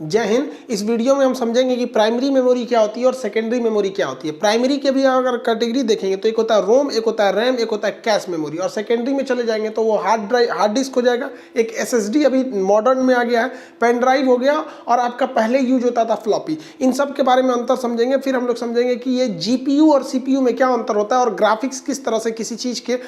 जय हिंद। इस वीडियो में हम समझेंगे कि प्राइमरी मेमोरी क्या होती है और सेकेंडरी मेमोरी क्या होती है। प्राइमरी के भी अगर कैटेगरी देखेंगे तो एक होता है रोम, एक होता है रैम, एक होता है कैश मेमोरी। और सेकेंडरी में चले जाएंगे तो वो हार्ड डिस्क हो जाएगा, एक एसएसडी अभी मॉडर्न में आ गया है, पेन ड्राइव हो गया, और आपका पहले यूज होता था फ्लॉपी। इन सब के बारे में अंतर समझेंगे। फिर हम लोग समझेंगे कि ये जीपीयू और सीपीयू में क्या अंतर होता है और ग्राफिक्स किस तरह से किसी चीज़ के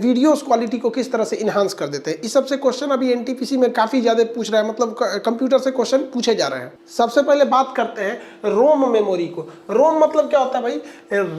वीडियोस क्वालिटी को किस तरह से इन्हांस कर देते हैं। इस सबसे क्वेश्चन अभी एनटीपीसी में काफ़ी ज़्यादा पूछ रहा है, मतलब कंप्यूटर से क्वेश्चन पूछे जा रहे हैं। सबसे पहले बात करते हैं रोम मेमोरी को। रोम मतलब क्या होता है भाई?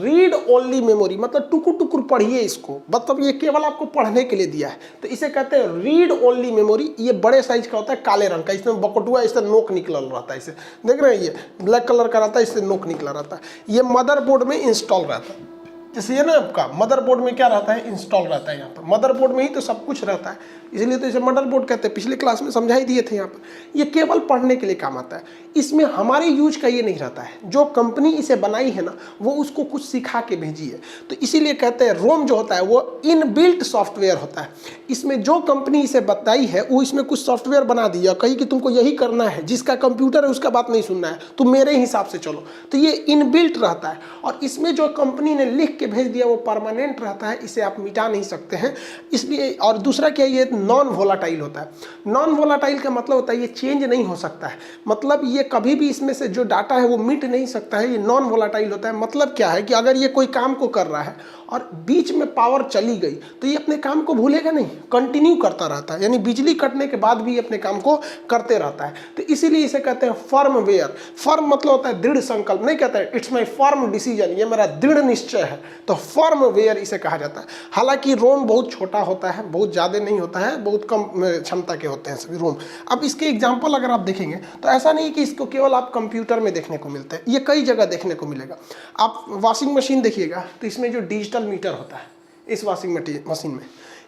रीड ओनली मेमोरी, मतलब टुकुर टुकुर पढ़िए इसको, मतलब ये केवल आपको पढ़ने के लिए दिया है, तो इसे कहते हैं रीड ओनली मेमोरी। ये बड़े साइज का होता है, काले रंग का, इसमें बकटुआ इससे नोक निकल रहता है, इसे देख रहे हैं, ये ब्लैक कलर का रहता है, इससे नोक निकला रहता है। ये मदरबोर्ड में इंस्टॉल रहता है। जैसे ये ना आपका मदरबोर्ड में क्या रहता है? इंस्टॉल रहता है। यहाँ पर मदरबोर्ड में ही तो सब कुछ रहता है, इसलिए तो इसे मदरबोर्ड कहते हैं। पिछले क्लास में समझा ही दिए थे। यहाँ पर ये केवल पढ़ने के लिए काम आता है, इसमें हमारे यूज का ये नहीं रहता है। जो कंपनी इसे बनाई है ना, वो उसको कुछ सिखा के भेजी है, तो इसीलिए कहते हैं रोम जो होता है वो इनबिल्ट सॉफ्टवेयर होता है। इसमें जो कंपनी इसे बताई है वो इसमें कुछ सॉफ्टवेयर बना दिया, कही कि तुमको यही करना है, जिसका कंप्यूटर है उसका बात नहीं सुनना है, तुम मेरे हिसाब से चलो। तो ये इनबिल्ट रहता है, और इसमें जो कंपनी ने लिख के भेज दिया वो परमानेंट रहता है, इसे आप मिटा नहीं सकते हैं, इसलिए। और दूसरा क्या, ये नॉन वोलाटाइल होता है। नॉन वोलाटाइल का मतलब होता है ये चेंज नहीं हो सकता है, मतलब ये कभी भी इसमें से जो डाटा है वो मिट नहीं सकता है, ये नॉन वोलाटाइल होता है। मतलब क्या है कि अगर ये कोई काम को कर रहा है और बीच में पावर चली गई तो ये अपने काम को भूलेगा नहीं, कंटिन्यू करता रहता है, यानी बिजली कटने के बाद भी ये अपने काम को करते रहता है। तो इसीलिए इसे कहते हैं फर्मवेयर। फर्म मतलब होता है दृढ़ संकल्प, नहीं कहते हैं इट्स माई फर्म डिसीजन, ये मेरा दृढ़ निश्चय है, तो फर्मवेयर इसे कहा जाता है। हालांकि रोम बहुत छोटा होता है, बहुत ज़्यादा नहीं होता है, बहुत कम क्षमता के होते हैं सभी रोम। अब इसके एग्जाम्पल अगर आप देखेंगे तो ऐसा नहीं कि इसको केवल आप कंप्यूटर में देखने को मिलते हैं, ये कई जगह देखने को मिलेगा। आप वॉशिंग मशीन देखिएगा तो इसमें जो डिजिटल मीटर होता है इस वॉशिंग मशीन में,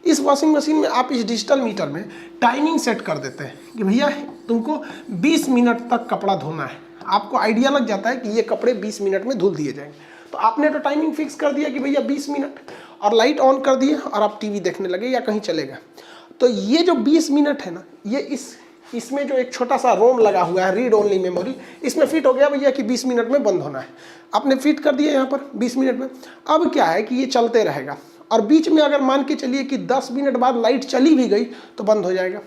इस वॉशिंग मशीन में आप इस डिजिटल मीटर में टाइमिंग सेट कर देते हैं कि भैया तुमको 20 मिनट तक कपड़ा धोना है। आपको आइडिया लग जाता है कि ये कपड़े 20 मिनट में धुल दिए जाएंगे, तो आपने तो टाइमिंग फिक्स कर दिया कि भैया 20 मिनट, और लाइट ऑन कर दिए और आप टीवी देखने लगे या कहीं चले गए। तो ये जो 20 मिनट है ना, ये इसमें जो एक छोटा सा रोम लगा हुआ है, रीड ओनली मेमोरी, इसमें फिट हो गया भैया कि 20 मिनट में बंद होना है। आपने फिट कर दिया यहाँ पर 20 मिनट में। अब क्या है कि ये चलते रहेगा, और बीच में अगर मान के चलिए कि 10 मिनट बाद लाइट चली भी गई तो बंद हो जाएगा।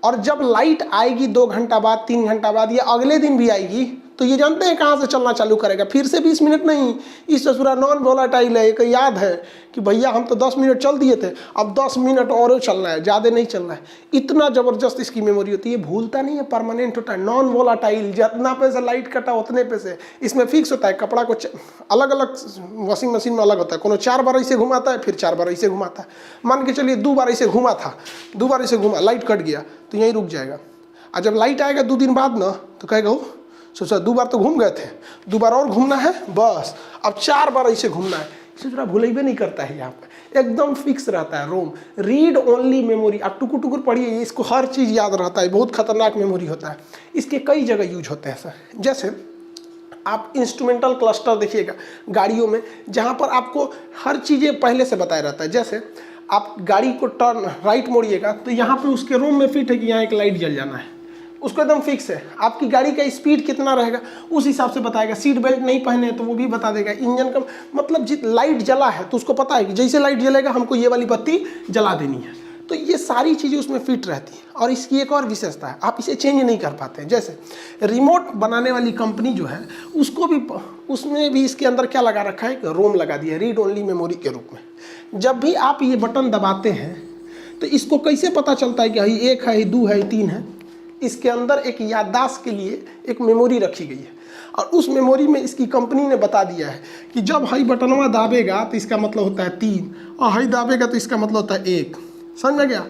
और जब लाइट आएगी 2 घंटा बाद, 3 घंटा बाद, या अगले दिन भी आएगी, तो ये जानते हैं कहाँ से चलना चालू करेगा? फिर से 20 मिनट नहीं, इस ससुरा नॉन वोलाटाइल है। एक याद है कि भैया हम तो 10 मिनट चल दिए थे, अब 10 मिनट और चलना है, ज़्यादा नहीं चलना है। इतना ज़बरदस्त इसकी मेमोरी होती है, भूलता नहीं है, परमानेंट होता है, नॉन वोलाटाइल। जितना पैसे लाइट कटा उतने पैसे इसमें फिक्स होता है। कपड़ा को अलग अलग वॉशिंग मशीन में अलग होता है, कोनो 4 बार ऐसे घुमाता है, फिर 4 बार ऐसे घुमाता है। मान के चलिए 2 बार ऐसे घुमा था, 2 बार ऐसे घुमा, लाइट कट गया तो यहीं रुक जाएगा। और जब लाइट आएगा 2 दिन बाद ना, तो कहेगा सोचा 2 बार तो घूम गए थे, 2 बार और घूमना है, बस अब 4 बार ऐसे घूमना है। इसे थोड़ा भूलेबे नहीं करता है, यहाँ पे एकदम फिक्स रहता है रोम। रीड ओनली मेमोरी, आप टुकुर टुकुर पढ़िए, इसको हर चीज़ याद रहता है, बहुत खतरनाक मेमोरी होता है। इसके कई जगह यूज होते हैं सर। जैसे आप इंस्ट्रूमेंटल क्लस्टर देखिएगा गाड़ियों में, जहाँ पर आपको हर चीज़ें पहले से बताया रहता है। जैसे आप गाड़ी को टर्न राइट मोड़िएगा तो यहाँ पे उसके रोम में फिट है कि यहाँ एक लाइट जल जाना है, उसको एकदम फिक्स है। आपकी गाड़ी का स्पीड कितना रहेगा उस हिसाब से बताएगा। सीट बेल्ट नहीं पहने तो वो भी बता देगा। इंजन का मतलब लाइट जला है तो उसको पता है कि जैसे लाइट जलेगा हमको ये वाली बत्ती जला देनी है। तो ये सारी चीज़ें उसमें फिट रहती हैं। और इसकी एक और विशेषता है, आप इसे चेंज नहीं कर पाते हैं। जैसे रिमोट बनाने वाली कंपनी जो है उसको भी, उसमें भी इसके अंदर क्या लगा रखा है, रोम लगा दिया रीड ओनली मेमोरी के रूप में। जब भी आप ये बटन दबाते हैं तो इसको कैसे पता चलता है कि 1 है, 2 है, 3 है? इसके अंदर एक याददाश्त के लिए एक मेमोरी रखी गई है, और उस मेमोरी में इसकी कंपनी ने बता दिया है कि जब हाई बटनवा दाबेगा तो इसका मतलब होता है 3, और हाई दाबेगा तो इसका मतलब होता है 1। समझ में गया?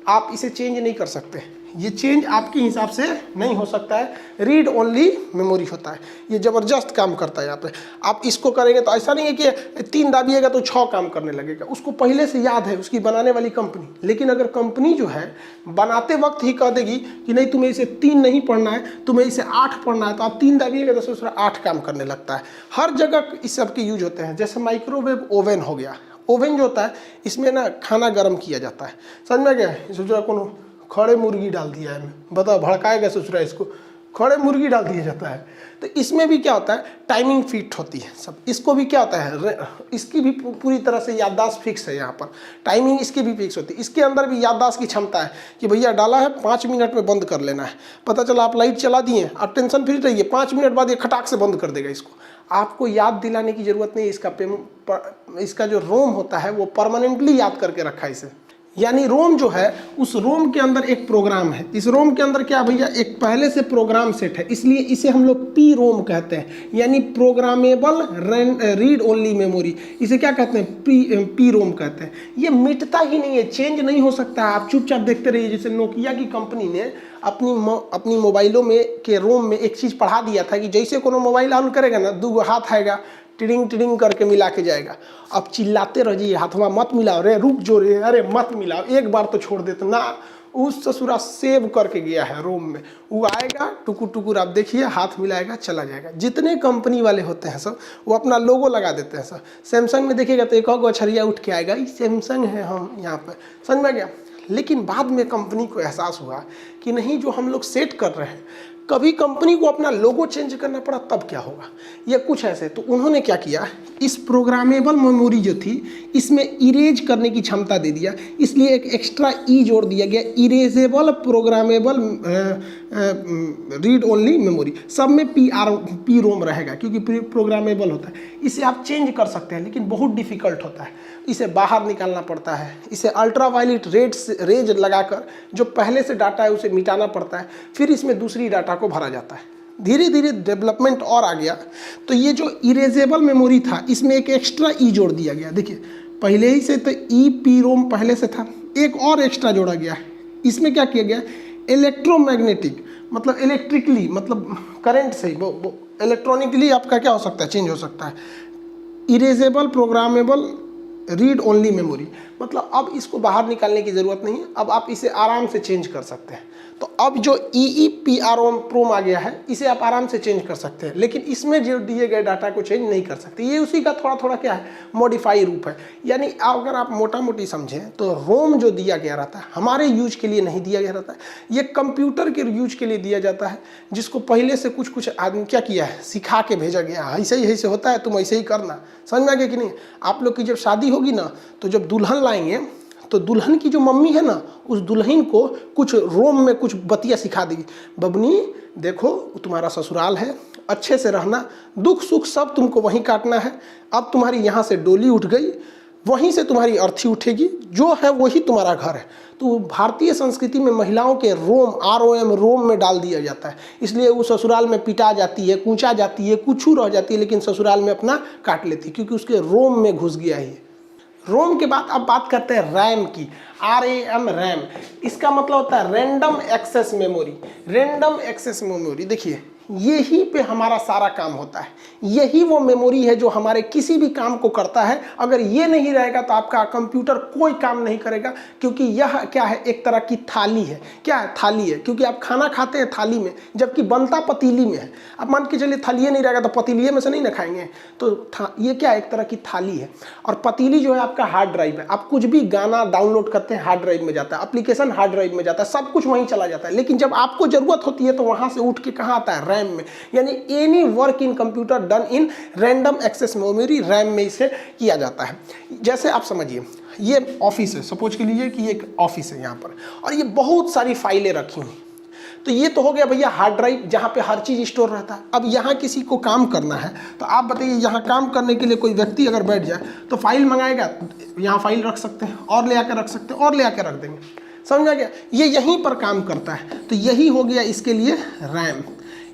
आप इसे चेंज नहीं कर सकते, ये चेंज आपके हिसाब से नहीं हो सकता है। रीड ओनली मेमोरी होता है, ये ज़बरदस्त काम करता है। यहाँ पे आप इसको करेंगे तो ऐसा नहीं है कि 3 दाबिएगा तो 6 काम करने लगेगा, उसको पहले से याद है उसकी बनाने वाली कंपनी। लेकिन अगर कंपनी जो है बनाते वक्त ही कह देगी कि नहीं तुम्हें इसे 3 नहीं पढ़ना है, तुम्हें इसे 8 पढ़ना है, तो आप 3 दाबिएगा तो दूसरा 8 काम करने लगता है। हर जगह इस सब के यूज होते हैं। जैसे माइक्रोवेव ओवन हो गया, ओवन जो होता है इसमें ना खाना गर्म किया जाता है। समझ में गया? सोचा कौन खड़े मुर्गी डाल दिया है, बताओ भड़काएगा ससुरा इसको, खड़े मुर्गी डाल दिया जाता है। तो इसमें भी क्या होता है, टाइमिंग फिट होती है सब। इसको भी क्या होता है, इसकी भी पूरी तरह से याददाश्त फिक्स है, यहाँ पर टाइमिंग इसकी भी फिक्स होती है। इसके अंदर भी याददाश्त की क्षमता है कि भैया डाला है 5 मिनट में बंद कर लेना है। पता चला आप लाइट चला दिए, आप टेंशन फ्री रहिए, 5 मिनट बाद ये खटाक से बंद कर देगा इसको। आपको याद दिलाने की ज़रूरत नहीं है। इसका जो रोम होता है वो परमानेंटली याद करके रखा है इसे। यानी रोम जो है, उस रोम के अंदर एक प्रोग्राम है। इस रोम के अंदर क्या भैया, एक पहले से प्रोग्राम सेट है, इसलिए इसे हम लोग पी रोम कहते हैं, यानी प्रोग्रामेबल रीड ओनली मेमोरी। इसे क्या कहते हैं, पी रोम कहते हैं। ये मिटता ही नहीं है, चेंज नहीं हो सकता। आप चुपचाप देखते रहिए। जैसे नोकिया की कंपनी ने अपनी मोबाइलों में के रोम में एक चीज़ पढ़ा दिया था कि जैसे कोनो मोबाइल ऑन करेगा ना, 2 हाथ आएगा, टिडिंग टिडिंग करके मिला के जाएगा। अब चिल्लाते रहिए, हाथवा मत मिलाओ रे, रुक जो रे, अरे मत मिलाओ, एक बार तो छोड़ देते ना। उस ससुरा सेव करके गया है रोम में, वो आएगा टुकुर टुकुर, आप देखिए हाथ मिलाएगा चला जाएगा। जितने कंपनी वाले होते हैं सब, वो अपना लोगो लगा देते हैं सब। सैमसंग में देखिएगा तो एक और अछरिया उठ के आएगा, ये सैमसंग है, हम यहाँ पर, समझ में गया। लेकिन बाद में कंपनी को एहसास हुआ कि नहीं, जो हम लोग सेट कर रहे हैं, कभी कंपनी को अपना लोगो चेंज करना पड़ा तब क्या होगा, या कुछ ऐसे। तो उन्होंने क्या किया, इस प्रोग्रामेबल मेमोरी जो थी इसमें इरेज करने की क्षमता दे दिया, इसलिए एक एक्स्ट्रा ई जोड़ दिया गया, erasable programmable read only memory. सब में पी रोम रहेगा क्योंकि प्रोग्रामेबल होता है। इसे आप चेंज कर सकते हैं, लेकिन बहुत डिफिकल्ट होता है, इसे बाहर निकालना पड़ता है। इसे अल्ट्रावायलेट रेज लगाकर जो पहले से डाटा है उसे मिटाना पड़ता है, फिर इसमें दूसरी डाटा को भरा जाता है। धीरे धीरे डेवलपमेंट और आ गया, तो ये जो इरेजेबल मेमोरी था इसमें एक एक्स्ट्रा ई जोड़ दिया गया। देखिए पहले ही से तो ई पी रोम पहले से था, एक और एक्स्ट्रा जोड़ा गया है। इसमें क्या किया गया, इलेक्ट्रोमैग्नेटिक, मतलब इलेक्ट्रिकली, मतलब करंट से वो इलेक्ट्रॉनिकली आपका क्या हो सकता है, चेंज हो सकता है। Erasable programmable read only memory, मतलब अब इसको बाहर निकालने की ज़रूरत नहीं है, अब आप इसे आराम से चेंज कर सकते हैं। तो अब जो EEPROM आ गया है, इसे आप आराम से चेंज कर सकते हैं, लेकिन इसमें जो दिए गए डाटा को चेंज नहीं कर सकते। ये उसी का थोड़ा थोड़ा क्या है, मॉडिफाई रूप है। यानी अगर आप मोटा मोटी समझें तो रोम जो दिया गया रहता है हमारे यूज के लिए नहीं दिया गया रहता है, ये कंप्यूटर के यूज के लिए दिया जाता है, जिसको पहले से कुछ आदमी क्या किया है, सिखा के भेजा गया, ऐसे ही ऐसे होता है, तुम ऐसे ही करना। समझ में आ गया कि नहीं। आप लोग की जब शादी होगी ना, तो जब दुल्हन लाएंगे तो दुल्हन की जो मम्मी है ना, उस दुल्हन को कुछ रोम में कुछ बतिया सिखा देगी। बबनी देखो, तुम्हारा ससुराल है, अच्छे से रहना, दुख सुख सब तुमको वहीं काटना है। अब तुम्हारी यहाँ से डोली उठ गई, वहीं से तुम्हारी अर्थी उठेगी, जो है वही तुम्हारा घर है। तो भारतीय संस्कृति में महिलाओं के रोम ROM रोम में डाल दिया जाता है, इसलिए वो ससुराल में पिटा जाती है, कूचा जाती है, कुछ रह जाती है, लेकिन ससुराल में अपना काट लेती है, क्योंकि उसके रोम में घुस गया है। रोम के बाद अब बात करते हैं रैम की, RAM रैम। इसका मतलब होता है random access memory. Random access memory, देखिए यही पे हमारा सारा काम होता है। यही वो मेमोरी है जो हमारे किसी भी काम को करता है। अगर ये नहीं रहेगा तो आपका कंप्यूटर कोई काम नहीं करेगा, क्योंकि यह क्या है, एक तरह की थाली है। क्या है, थाली है, क्योंकि आप खाना खाते हैं थाली में, जबकि बनता पतीली में है। अब मान के चलिए थाली नहीं रहेगा तो पतीलिए में से नहीं ना खाएंगे, तो ये क्या, एक तरह की थाली है। और पतीली जो है आपका हार्ड ड्राइव है। आप कुछ भी गाना डाउनलोड करते हैं हार्ड ड्राइव में जाता है, एप्लीकेशन हार्ड ड्राइव में जाता है, सब कुछ वहीं चला जाता है। लेकिन जब आपको जरूरत होती है तो वहां से उठ के कहाँ आता है, रैम में। यानी any work in computer done in random access memory, RAM में इसे किया जाता है। जैसे आप समझिए ये ऑफिस है, सपोज के लिए कि एक ऑफिस है यहाँ पर, और ये बहुत सारी फाइलें रखी हुई। तो ये तो हो गया भैया हार्ड ड्राइव, जहाँ पे हर चीज़ स्टोर रहता है। अब यहाँ किसी को काम करना है, तो आप बताइए यहाँ काम करने के लिए कोई व्यक्ति अगर बैठ जाए तो फाइल मंगाएगा, यहाँ फाइल रख सकते हैं, और ले आकर रख सकते हैं, और ले आकर रख देंगे। समझ आ गया, ये यहीं पर काम करता है। तो यही हो गया इसके लिए रैम।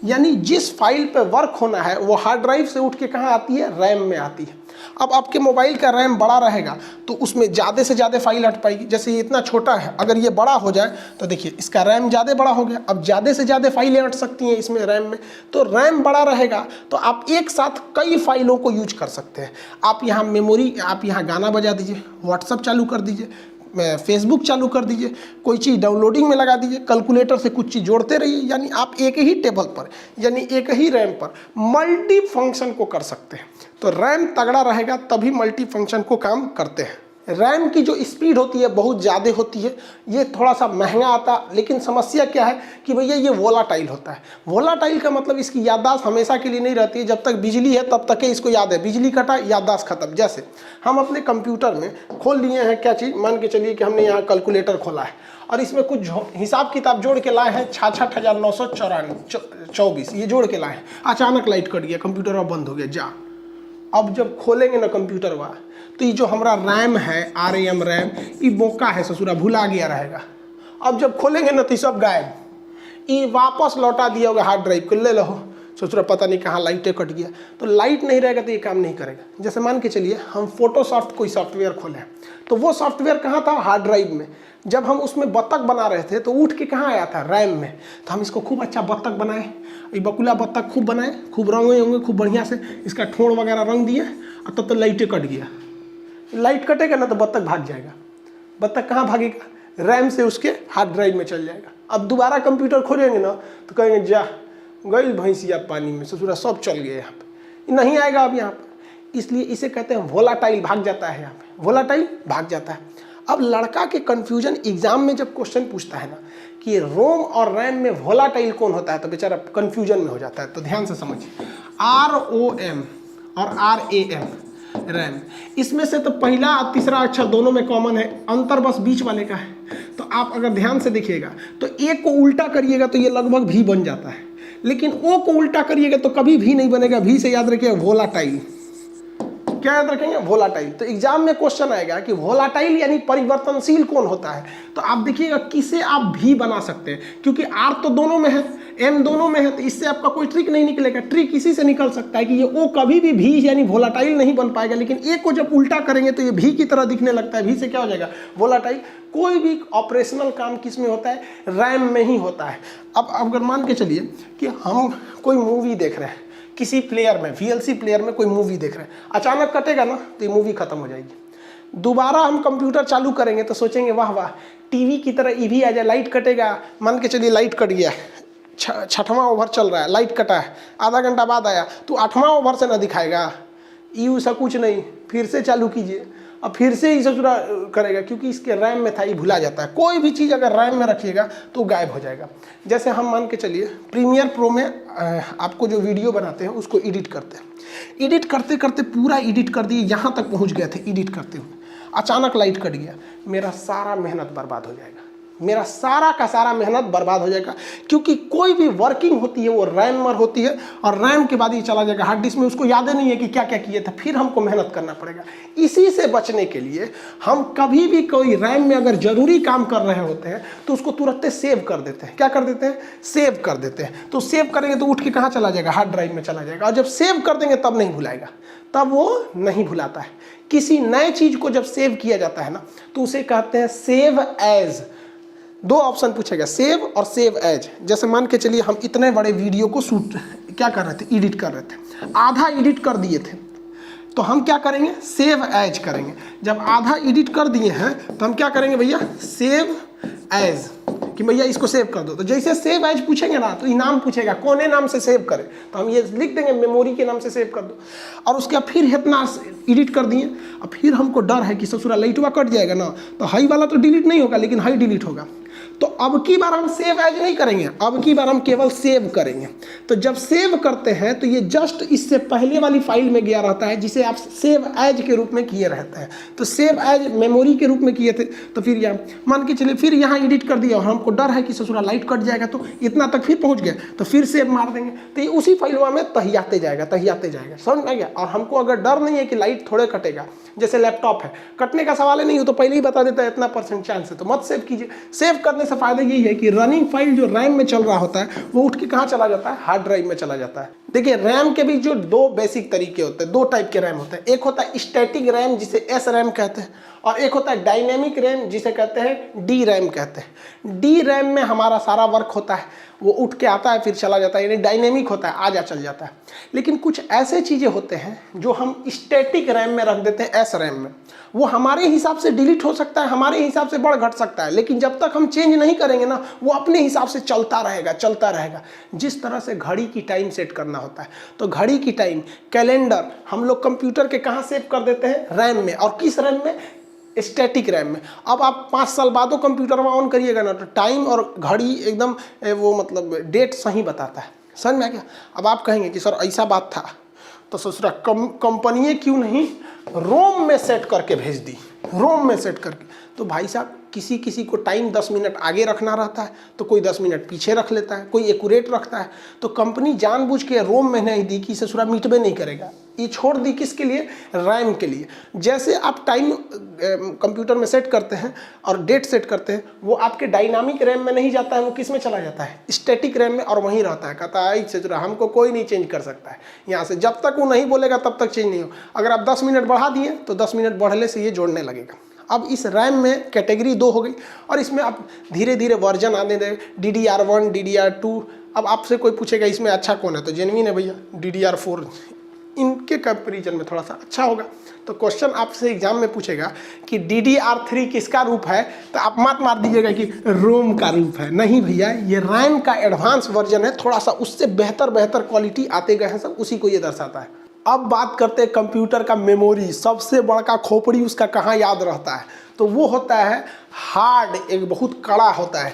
यानी जिस फाइल पे वर्क होना है वो हार्ड ड्राइव से उठ के कहाँ आती है, रैम में आती है। अब आपके मोबाइल का रैम बड़ा रहेगा तो उसमें ज़्यादा से ज़्यादा फाइल हट पाएगी। जैसे ये इतना छोटा है, अगर ये बड़ा हो जाए तो देखिए इसका रैम ज़्यादा बड़ा हो गया, अब ज़्यादा से ज़्यादा फाइलें हट सकती हैं इसमें रैम में। तो रैम बड़ा रहेगा तो आप एक साथ कई फाइलों को यूज कर सकते हैं। आप यहाँ मेमोरी, आप यहाँ गाना बजा दीजिए, व्हाट्सअप चालू कर दीजिए, फेसबुक चालू कर दीजिए, कोई चीज़ डाउनलोडिंग में लगा दीजिए, कैलकुलेटर से कुछ चीज़ जोड़ते रहिए। यानी आप एक ही टेबल पर, यानी एक ही रैम पर मल्टी फंक्शन को कर सकते हैं। तो रैम तगड़ा रहेगा तभी मल्टी फंक्शन को काम करते हैं। रैम की जो स्पीड होती है बहुत ज़्यादा होती है, ये थोड़ा सा महंगा आता है, लेकिन समस्या क्या है कि भैया ये वोलाटाइल होता है। वोलाटाइल का मतलब इसकी याददाश्त हमेशा के लिए नहीं रहती है, जब तक बिजली है तब तक इसको याद है, बिजली कटा याददाश्त खत्म। जैसे हम अपने कंप्यूटर में खोल लिए हैं क्या चीज़, मान के चलिए कि हमने यहाँ कैलकुलेटर खोला है और इसमें कुछ हिसाब किताब जोड़ के लाए हैं 66,924, ये जोड़ के लाए हैं। अचानक लाइट कट गया, कंप्यूटर अब बंद हो गया, जा। अब जब खोलेंगे ना कंप्यूटर हुआ तो ये जो हमारा रैम है, RAM रैम, ये बोका है ससुरा, भुला गया रहेगा। अब जब खोलेंगे ना तो सब गायब, ये वापस लौटा दिया होगा हार्ड ड्राइव को, ले लो ससुरा पता नहीं कहाँ लाइटें कट गया। तो लाइट नहीं रहेगा तो ये काम नहीं करेगा। जैसे मान के चलिए हम फोटोशॉप कोई सॉफ्टवेयर खोले, तो वो सॉफ्टवेयर कहाँ था, हार्ड ड्राइव में। जब हम उसमें बत्तख बना रहे थे तो उठ के कहाँ आया था, रैम में। तो हम इसको खूब अच्छा बत्तख बनाए, ये बकुला बत्तख खूब बनाए, खूब रंगे होंगे खूब बढ़िया से, इसका ठोड़ वगैरह रंग दिए, और तब तो लाइटें कट गया। लाइट कटेगा ना तो बत्तख भाग जाएगा। बत्तख कहाँ भागेगा, रैम से उसके हार्ड ड्राइव में चल जाएगा। अब दोबारा कंप्यूटर खोलेंगे ना तो कहेंगे जा गई भैंसिया पानी में, ससुरा सब चल गए, यहाँ पे नहीं आएगा अब यहाँ पर। इसलिए इसे कहते हैं वोलाटाइल, भाग जाता है यहाँ पे, वोलाटाइल भाग जाता है। अब लड़का के कन्फ्यूजन एग्जाम में जब क्वेश्चन पूछता है ना कि रोम और रैम में वोलाटाइल कौन होता है, तो बेचारा कन्फ्यूजन में हो जाता है। तो ध्यान से समझिए, ROM और RAM रैम, इसमें से तो पहला और तीसरा अक्षर दोनों में कॉमन है, अंतर बस बीच वाले का है। तो आप अगर ध्यान से देखिएगा तो ए को उल्टा करिएगा तो ये लगभग भी बन जाता है, लेकिन ओ को उल्टा करिएगा तो कभी भी नहीं बनेगा। भी से याद रखिएगा वोलाटाइल, क्या याद रखेंगे, वोलाटाइल। तो एग्जाम में क्वेश्चन आएगा कि वोलाटाइल यानी परिवर्तनशील कौन होता है, तो आप देखिएगा किसे आप भी बना सकते हैं, क्योंकि R तो दोनों में है, M दोनों में है, तो इससे आपका कोई ट्रिक नहीं निकलेगा। ट्रिक इसी से निकल सकता है कि ये O कभी भी भी यानी वोलाटाइल नहीं बन पाएगा, लेकिन A को जब उल्टा करेंगे तो ये भी की तरह दिखने लगता है, भी से क्या हो जाएगा, वोलाटाइल। कोई भी ऑपरेशनल काम किस में होता है, रैम में ही होता है। अब अगर मान के चलिए कि हम कोई मूवी देख रहे हैं, किसी प्लेयर में, VLC प्लेयर में कोई मूवी देख रहे हैं, अचानक कटेगा ना तो ये मूवी खत्म हो जाएगी। दोबारा हम कंप्यूटर चालू करेंगे तो सोचेंगे वाह वाह टीवी की तरह ये भी आ जाए, लाइट कटेगा। मान के चलिए लाइट कट गया, 6वां ओवर चल रहा है, लाइट कटा है, आधा घंटा बाद आया तो 8वां ओवर से ना दिखाएगा, यू सा कुछ नहीं, फिर से चालू कीजिए, अब फिर से ही ससुरा करेगा, क्योंकि इसके रैम में था, ये भुला जाता है। कोई भी चीज़ अगर रैम में रखिएगा तो गायब हो जाएगा। जैसे हम मान के चलिए प्रीमियर प्रो में आपको जो वीडियो बनाते हैं उसको एडिट करते हैं, एडिट करते करते पूरा एडिट कर दिए, यहाँ तक पहुँच गए थे एडिट करते हुए, अचानक लाइट कट गया, मेरा सारा मेहनत बर्बाद हो जाएगा, मेरा सारा का सारा मेहनत बर्बाद हो जाएगा। क्योंकि कोई भी वर्किंग होती है वो रैम में होती है, और रैम के बाद ये चला जाएगा हार्ड डिस्क में, उसको याद ही नहीं है कि क्या क्या किए थे, फिर हमको मेहनत करना पड़ेगा। इसी से बचने के लिए हम कभी भी कोई रैम में अगर जरूरी काम कर रहे होते हैं तो उसको तुरंत सेव कर देते हैं। क्या कर देते हैं, सेव कर देते हैं। तो सेव करेंगे तो उठ के कहाँ चला जाएगा, हार्ड ड्राइव में चला जाएगा, और जब सेव कर देंगे तब नहीं भुलाएगा, तब वो नहीं भुलाता है। किसी नए चीज़ को जब सेव किया जाता है ना तो उसे कहते हैं सेव एज। दो ऑप्शन पूछेगा, सेव और सेव एज। जैसे मान के चलिए हम इतने बड़े वीडियो को शूट क्या कर रहे थे, एडिट कर रहे थे, आधा एडिट कर दिए थे, तो हम क्या करेंगे, सेव एज करेंगे। जब आधा एडिट कर दिए हैं तो हम क्या करेंगे भैया, सेव एज, कि भैया इसको सेव कर दो। तो जैसे सेव एज पूछेंगे ना तो इनाम पूछेगा कौन नाम से सेव करें, तो हम ये लिख देंगे मेमोरी के नाम से सेव कर दो। और उसके बाद फिर इतना एडिट कर दिए, और फिर हमको डर है कि ससुरा लाइटवा कट जाएगा ना, तो हाई वाला तो डिलीट नहीं होगा लेकिन हाई डिलीट होगा। तो अब की बार हम सेव एज नहीं करेंगे, अब की बार हम केवल सेव करेंगे। तो जब सेव करते हैं तो ये जस्ट इससे पहले वाली फाइल में गया रहता है जिसे आप सेव एज के रूप में किए रहते हैं। तो सेव एज मेमोरी के रूप में किए थे, तो फिर यहाँ मान के चलिए फिर यहाँ एडिट कर दिया और हमको डर है कि ससुरा लाइट कट जाएगा, तो इतना तक फिर पहुँच गया, तो फिर सेव मार देंगे, तो ये उसी फाइलवा में तहियाते जाएगा, तहियाते जाएगा। समझ में आ गया। और हमको अगर डर नहीं है कि लाइट थोड़े कटेगा, जैसे लैपटॉप है, कटने का सवाल ही नहीं हो तो पहले ही बता देता है इतना % चांस है, तो मत सेव कीजिए। सेव करने से फायदा यही है कि रनिंग फाइल जो रैम में चल रहा होता है वो उठ के कहाँ चला जाता है, हार्ड ड्राइव में चला जाता है। देखिए रैम के भी जो दो बेसिक तरीके होते हैं, दो टाइप के रैम होते हैं। एक होता है स्टैटिक रैम जिसे एस रैम कहते हैं, और एक होता है डायनेमिक रैम जिसे कहते हैं डी रैम कहते हैं। डी रैम में हमारा सारा वर्क होता है, वो उठ के आता है फिर चला जाता है, यानी डायनेमिक होता है, आ जा चल जाता है। लेकिन कुछ ऐसे चीज़ें होते हैं जो हम स्टैटिक रैम में रख देते हैं, एस रैम में, वो हमारे हिसाब से डिलीट हो सकता है, हमारे हिसाब से बढ़ घट सकता है, लेकिन जब तक हम चेंज नहीं करेंगे ना वो अपने हिसाब से चलता रहेगा, चलता रहेगा। जिस तरह से घड़ी की टाइम सेट करना होता है, तो घड़ी की टाइम, कैलेंडर हम लोग कंप्यूटर के कहाँ सेव कर देते हैं, रैम में। और किस रैम में, स्टैटिक रैम में। अब आप 5 साल बाद वो कंप्यूटर में ऑन करिएगा ना तो टाइम और घड़ी एकदम वो मतलब डेट सही बताता है। समझ में आ गया? अब आप कहेंगे कि सर ऐसा बात था तो ससुरा कंपनी क्यों नहीं रोम में सेट करके भेज दी, रोम में सेट करके। तो भाई साहब किसी किसी को टाइम 10 मिनट आगे रखना रहता है तो कोई 10 मिनट पीछे रख लेता है, कोई एक्यूरेट रखता है। तो कंपनी जानबूझ के रोम में नहीं दी कि ससुरा मिटबे नहीं करेगा, ये छोड़ दी किसके लिए? रैम के लिए। जैसे आप टाइम कंप्यूटर में सेट करते हैं और डेट सेट करते हैं, वो आपके डायनामिक रैम में नहीं जाता है, वो किस में चला जाता है? स्टैटिक रैम में, और वहीं रहता है। कहता है ससुरा हमको कोई नहीं चेंज कर सकता है यहाँ से, जब तक वो नहीं बोलेगा तब तक चेंज नहीं हो। अगर आप 10 मिनट बढ़ा दिए तो 10 मिनट बढ़ने से ये जोड़ने लगेगा। अब इस रैम में कैटेगरी 2 हो गई और इसमें आप धीरे धीरे वर्जन आने दें, DDR1, DDR2। अब आपसे कोई पूछेगा इसमें अच्छा कौन है तो जेन्युइन है भैया DDR4, इनके कंपेरिजन में थोड़ा सा अच्छा होगा। तो क्वेश्चन आपसे एग्जाम में पूछेगा कि DDR3 किसका रूप है, तो आप मत मार दीजिएगा कि रोम का रूप है। नहीं भैया, ये रैम का एडवांस वर्जन है, थोड़ा सा उससे बेहतर क्वालिटी आते गए हैं सब, उसी को ये दर्शाता है। अब बात करते हैं कंप्यूटर का मेमोरी, सबसे बड़ा खोपड़ी उसका कहाँ याद रहता है? तो वो होता है हार्ड, एक बहुत कड़ा होता है।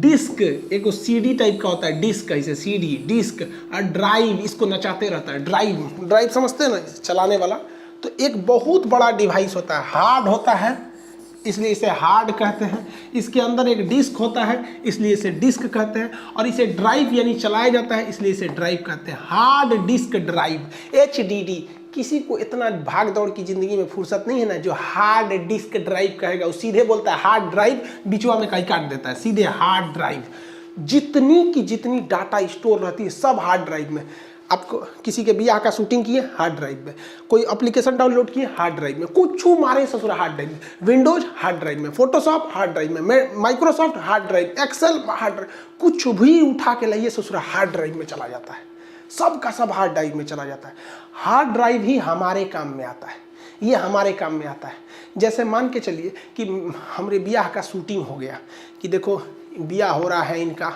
डिस्क एक CD टाइप का होता है, डिस्क ऐसे CD डिस्क, और ड्राइव इसको नचाते रहता है। ड्राइव समझते हैं ना, चलाने वाला। तो एक बहुत बड़ा डिवाइस होता है, हार्ड होता है इसलिए इसे हार्ड कहते हैं। इसके अंदर एक डिस्क होता है इसलिए इसे डिस्क कहते हैं, और इसे ड्राइव यानी चलाया जाता है इसलिए इसे ड्राइव कहते हैं। Hard disk drive, HDD। किसी को इतना भाग दौड़ की जिंदगी में फुर्सत नहीं है ना जो हार्ड डिस्क ड्राइव कहेगा, वो सीधे बोलता है हार्ड ड्राइव, बीचवा में कहीं काट देता है, सीधे हार्ड ड्राइव। जितनी की जितनी डाटा स्टोर रहती है सब हार्ड ड्राइव में। आपको किसी के ब्याह का शूटिंग किए हार्ड ड्राइव में, कोई एप्लीकेशन डाउनलोड किए हार्ड ड्राइव में, कुछ मारे ससुरा हार्ड ड्राइव में, विंडोज हार्ड ड्राइव में, फोटोशॉप हार्ड ड्राइव में, Microsoft hard drive, Excel hard drive, कुछ भी उठा के लाइए ससुरा हार्ड ड्राइव में चला जाता है। सब का सब हार्ड ड्राइव में चला जाता है। हार्ड ड्राइव ही हमारे काम में आता है, ये हमारे काम में आता है। जैसे मान के चलिए कि हमारे ब्याह का शूटिंग हो गया, कि देखो ब्याह हो रहा है इनका,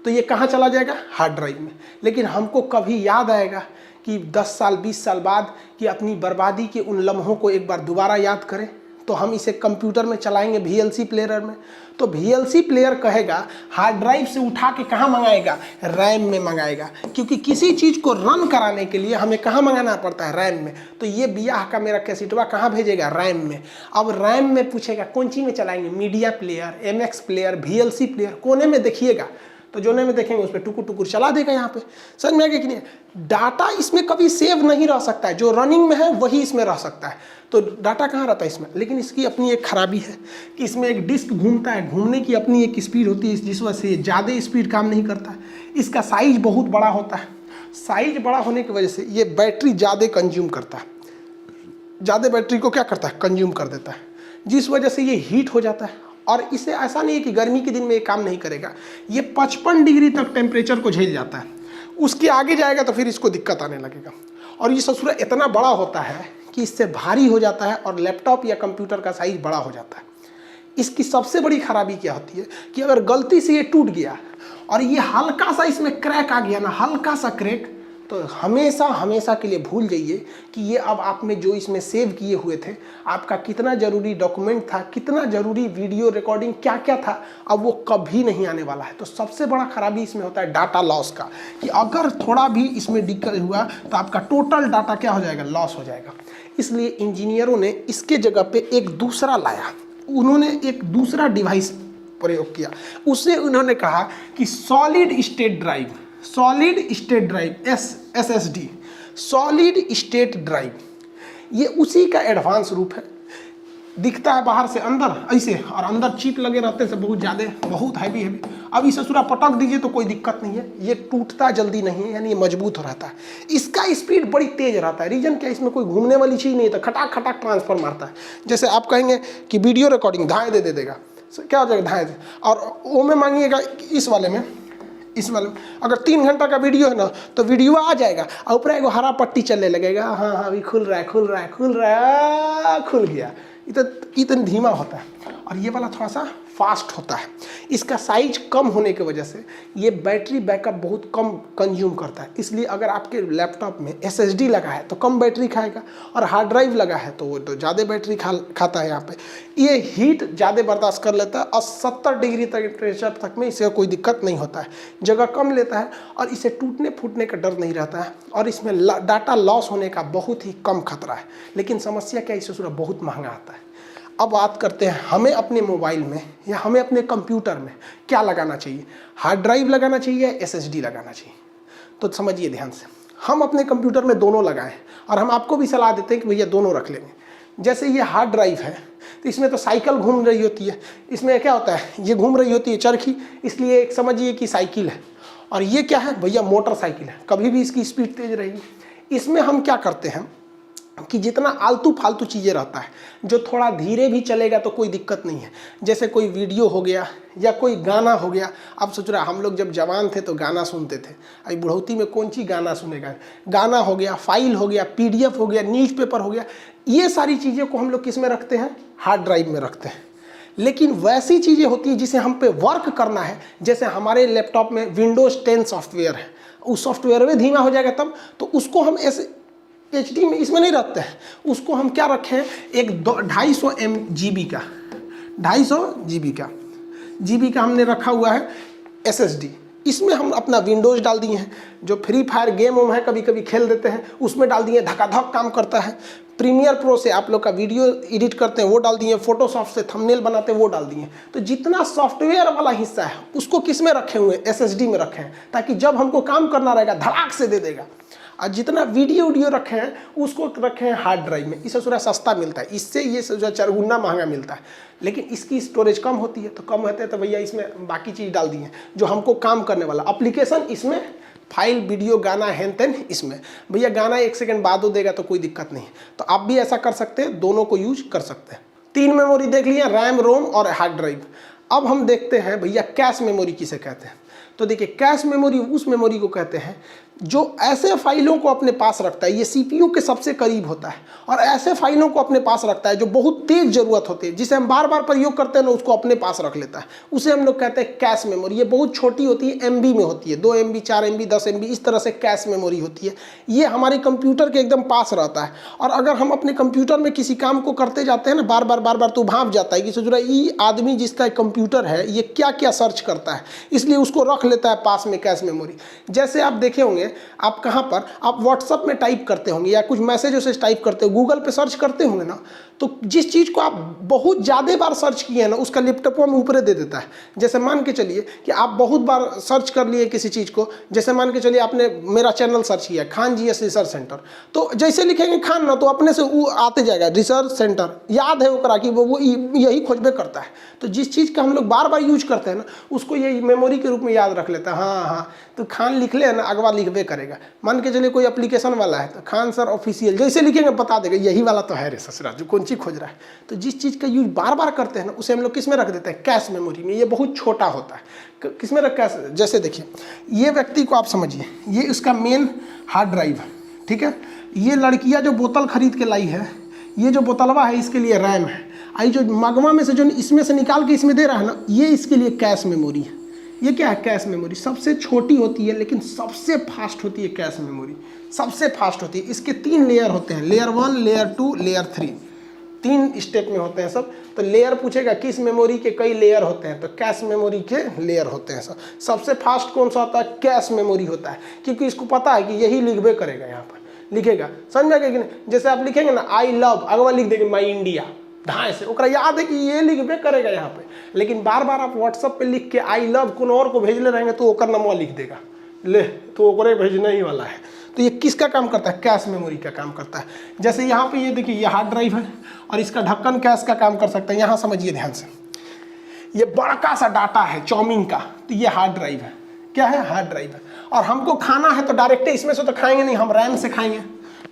तो ये कहाँ चला जाएगा? हार्ड ड्राइव में। लेकिन हमको कभी याद आएगा कि 10 साल 20 साल बाद कि अपनी बर्बादी के उन लम्हों को एक बार दोबारा याद करें, तो हम इसे कंप्यूटर में चलाएंगे VLC प्लेयर में। तो VLC प्लेयर कहेगा हार्ड ड्राइव से उठा के कहाँ मंगाएगा? रैम में मंगाएगा, क्योंकि किसी चीज़ को रन कराने के लिए हमें कहाँ मंगाना पड़ता है? रैम में। तो ये ब्याह का मेरा कैसेटवा कहाँ भेजेगा? रैम में। अब रैम में पूछेगा कौन सी में चलाएंगे? Media player, MX player, VLC player, कोने में देखिएगा, तो जोने में देखेंगे उस पर टुकुर टुकुर चला देगा यहाँ पे। समझ में आ गया कि नहीं? डाटा इसमें कभी सेव नहीं रह सकता है, जो रनिंग में है वही इसमें रह सकता है। तो डाटा कहाँ रहता है? इसमें। लेकिन इसकी अपनी एक खराबी है कि इसमें एक डिस्क घूमता है, घूमने की अपनी एक स्पीड होती है, जिस वजह से ज़्यादा स्पीड काम नहीं करता है। इसका साइज बहुत बड़ा होता है, साइज बड़ा होने की वजह से ये बैटरी ज़्यादा कंज्यूम करता है, ज़्यादा बैटरी को क्या करता है? कंज्यूम कर देता है, जिस वजह से ये हीट हो जाता है। और इसे ऐसा नहीं है कि गर्मी के दिन में ये काम नहीं करेगा, ये 55 डिग्री तक टेम्परेचर को झेल जाता है। उसके आगे जाएगा तो फिर इसको दिक्कत आने लगेगा। और ये ससुरा इतना बड़ा होता है कि इससे भारी हो जाता है और लैपटॉप या कंप्यूटर का साइज बड़ा हो जाता है। इसकी सबसे बड़ी खराबी क्या होती है कि अगर गलती से ये टूट गया और ये हल्का सा इसमें क्रैक आ गया ना, हल्का सा क्रैक, तो हमेशा हमेशा के लिए भूल जाइए कि ये अब आप में जो इसमें सेव किए हुए थे, आपका कितना ज़रूरी डॉक्यूमेंट था, कितना ज़रूरी वीडियो रिकॉर्डिंग क्या क्या था, अब वो कभी नहीं आने वाला है। तो सबसे बड़ा खराबी इसमें होता है डाटा लॉस का, कि अगर थोड़ा भी इसमें दिक्कत हुआ तो आपका टोटल डाटा क्या हो जाएगा? लॉस हो जाएगा। इसलिए इंजीनियरों ने इसके जगह पे एक दूसरा लाया, उन्होंने एक दूसरा डिवाइस प्रयोग किया। उसे उन्होंने कहा कि solid state drive, solid state drive, SSD, solid state drive. ये उसी का एडवांस रूप है। दिखता है बाहर से अंदर ऐसे, और अंदर चिप लगे रहते हैं बहुत ज़्यादा, बहुत हैवी। अब इसे ससुरा पटक दीजिए तो कोई दिक्कत नहीं है, ये टूटता जल्दी नहीं है, यानी ये मजबूत हो रहता है। इसका स्पीड बड़ी तेज रहता है। रीजन क्या? इसमें कोई घूमने वाली चीज़ नहीं है, तो खटाक खटाक ट्रांसफर मारता है। जैसे आप कहेंगे कि वीडियो रिकॉर्डिंग धाए दे देगा, क्या हो जाएगा? धाए दे। और वो में मांगिएगा इस वाले में, अगर 3 घंटा का वीडियो है ना, तो वीडियो आ जाएगा और ऊपर एगो हरा पट्टी चलने लगेगा, हाँ हाँ अभी खुल रहा है, खुल रहा है, खुल रहा है, खुल गया। इतना धीमा होता है। और ये वाला थोड़ा सा फास्ट होता है। इसका साइज कम होने की वजह से ये बैटरी बैकअप बहुत कम कंज्यूम करता है। इसलिए अगर आपके लैपटॉप में SSD लगा है तो कम बैटरी खाएगा, और हार्ड ड्राइव लगा है तो वो तो ज़्यादा बैटरी खाता है। यहाँ पे ये हीट ज़्यादा बर्दाश्त कर लेता है और 70 डिग्री टेम्परेचर तक में इसे कोई दिक्कत नहीं होता है, जगह कम लेता है और इसे टूटने फूटने का डर नहीं रहता है, और इसमें डाटा लॉस होने का बहुत ही कम खतरा है। लेकिन समस्या क्या, इसे बहुत महंगा आता है। अब बात करते हैं हमें अपने मोबाइल में या हमें अपने कंप्यूटर में क्या लगाना चाहिए, हार्ड ड्राइव लगाना चाहिए या SSD लगाना चाहिए। तो समझिए ध्यान से, हम अपने कंप्यूटर में दोनों लगाएं, और हम आपको भी सलाह देते हैं कि भैया दोनों रख लेंगे। जैसे ये हार्ड ड्राइव है तो इसमें तो साइकिल घूम रही होती है, इसमें क्या होता है, ये घूम रही होती है चरखी, इसलिए एक समझिए कि साइकिल है, और ये क्या है भैया, मोटरसाइकिल है, कभी भी इसकी स्पीड तेज रहेगी। इसमें हम क्या करते हैं कि जितना आलतू फालतू चीज़ें रहता है, जो थोड़ा धीरे भी चलेगा तो कोई दिक्कत नहीं है, जैसे कोई वीडियो हो गया या कोई गाना हो गया। आप सोच रहे हम लोग जब जवान थे तो गाना सुनते थे, अभी बुढ़ौती में कौन सी गाना सुनेगा। गाना हो गया, फाइल हो गया, PDF हो गया, न्यूज़पेपर हो गया, ये सारी चीज़ें को हम लोग किस में रखते हैं, हार्ड ड्राइव में रखते हैं। लेकिन वैसी चीज़ें होती है जिसे हम पे वर्क करना है, जैसे हमारे लैपटॉप में Windows 10 सॉफ्टवेयर है, उस सॉफ्टवेयर में धीमा हो जाएगा तब, तो उसको हम ऐसे HD में इसमें नहीं रखते हैं, उसको हम क्या रखें, एक 250 GB का 250 GB का हमने रखा हुआ है SSD। इसमें हम अपना विंडोज़ डाल दिए हैं, जो फ्री फायर गेम है कभी कभी खेल देते हैं, उसमें डाल दिए, धकाधक काम करता है। प्रीमियर प्रो से आप लोग का वीडियो एडिट करते हैं वो डाल दिए, फोटोशॉप से थंबनेल बनाते हैं वो डाल दिए। तो जितना सॉफ्टवेयर वाला हिस्सा है उसको किस में रखे हुए हैं, SSD में रखे हैं, ताकि जब हमको काम करना रहेगा धड़ाक से दे देगा। और जितना वीडियो रखे हैं उसको रखे हैं हार्ड ड्राइव में, इससे थोड़ा सस्ता मिलता है, इससे ये जो 4 गुना महंगा मिलता है, लेकिन इसकी स्टोरेज कम होती है। तो कम होते हैं तो भैया इसमें बाकी चीज़ डाल दिए जो हमको काम करने वाला एप्लीकेशन, इसमें फाइल वीडियो गाना हैन तेन, इसमें भैया गाना 1 सेकंड बाद हो देगा तो कोई दिक्कत नहीं है। तो आप भी ऐसा कर सकते हैं, दोनों को यूज कर सकते हैं। 3 मेमोरी देख लिया, रैम, रोम और हार्ड ड्राइव। अब हम देखते हैं भैया कैश मेमोरी किसे कहते हैं। तो देखिए, कैश मेमोरी उस मेमोरी को कहते हैं जो ऐसे फाइलों को अपने पास रखता है, ये CPU के सबसे करीब होता है, और ऐसे फाइलों को अपने पास रखता है जो बहुत तेज जरूरत होती है, जिसे हम बार बार प्रयोग करते हैं ना, उसको अपने पास रख लेता है, उसे हम लोग कहते हैं कैश मेमोरी। ये बहुत छोटी होती है, MB में होती है, 2 MB 4 MB 10 MB इस तरह से कैश मेमोरी होती है। ये हमारे कंप्यूटर के एकदम पास रहता है, और अगर हम अपने कंप्यूटर में किसी काम को करते जाते हैं ना, बार बार तो भाप जाता है कि सोच रहा है ये आदमी जिसका कंप्यूटर है ये क्या क्या सर्च करता है, इसलिए उसको रख लेता है पास में कैश मेमोरी। जैसे आप देखे होंगे, आप कहाँ पर, आप व्हाट्सएप में टाइप करते होंगे या कुछ मैसेज उसे टाइप करते हो, गूगल पे सर्च करते होंगे ना, तो जिस चीज़ को आप बहुत ज़्यादा बार सर्च किए हैं ना, उसका लैपटॉप में ऊपर दे देता है। जैसे मान के चलिए कि आप बहुत बार सर्च कर लिए किसी चीज़ को, जैसे मान के चलिए आपने मेरा चैनल सर्च किया खान GS रिसर्च सेंटर, तो जैसे लिखेंगे खान ना, तो अपने से वो आते जाएगा रिसर्च सेंटर, याद है ओकरा कि वो यही खोजबे करता है। तो जिस चीज़ का हम लोग बार बार यूज करते हैं ना, उसको ये मेमोरी के रूप में याद रख लेता है। हाँ, तो खान लिख ले ना, अगवा लिखबे करेगा। मान के चलिए कोई एप्लीकेशन वाला है तो खान सर ऑफिशियल, जैसे लिखेंगे बता देगा यही वाला तो है रे ससुरा, जो कौन चीज़ खोज रहा है। तो जिस चीज़ का यूज बार बार करते हैं ना, उसे हम लोग किस में रख देते हैं, कैश मेमोरी में। ये बहुत छोटा होता है, किस में रखा है, जैसे देखिए ये व्यक्ति को आप समझिए, ये इसका मेन हार्ड ड्राइव है, ठीक है। ये लड़कियाँ जो बोतल खरीद के लाई है, ये जो बोतलवा है इसके लिए रैम है, आई जो मगवा में से जो इसमें से निकाल के इसमें दे रहा है ना, ये इसके लिए कैश मेमोरी है। ये क्या है, कैश मेमोरी। सबसे छोटी होती है लेकिन सबसे फास्ट होती है कैश मेमोरी, सबसे फास्ट होती है। इसके 3 लेयर होते हैं, लेयर 1, लेयर 2, लेयर 3, 3 स्टेप में होते हैं सब। तो लेयर पूछेगा किस मेमोरी के कई लेयर होते हैं, तो कैश मेमोरी के लेयर होते हैं सब। सबसे फास्ट कौन सा होता है, कैश मेमोरी होता है, क्योंकि इसको पता है कि यही लिखबे करेगा, यहाँ पर लिखेगा, समझ गए कि नहीं। जैसे आप लिखेंगे ना आई लव, अगवा लिख देंगे माई इंडिया, ढाई से ओकरा याद है कि ये लिखबे करेगा यहाँ पे। लेकिन बार बार आप व्हाट्सएप पे लिख के आई लव कौन और को भेजले रहेंगे तो ओकर नंबर लिख देगा, ले तो ओकरे भेजना ही वाला है। तो ये किसका काम करता है, कैश मेमोरी का काम करता है। जैसे यहाँ पे ये देखिए, ये हार्ड ड्राइव है और इसका ढक्कन कैश का काम कर सकता है। यहाँ समझिए ध्यान से, ये बड़का सा डाटा है चाउमीन का, तो ये हार्ड ड्राइव है। क्या है, हार्ड ड्राइव है। और हमको खाना है तो डायरेक्ट इसमें से तो खाएंगे नहीं, हम रैम से खाएंगे।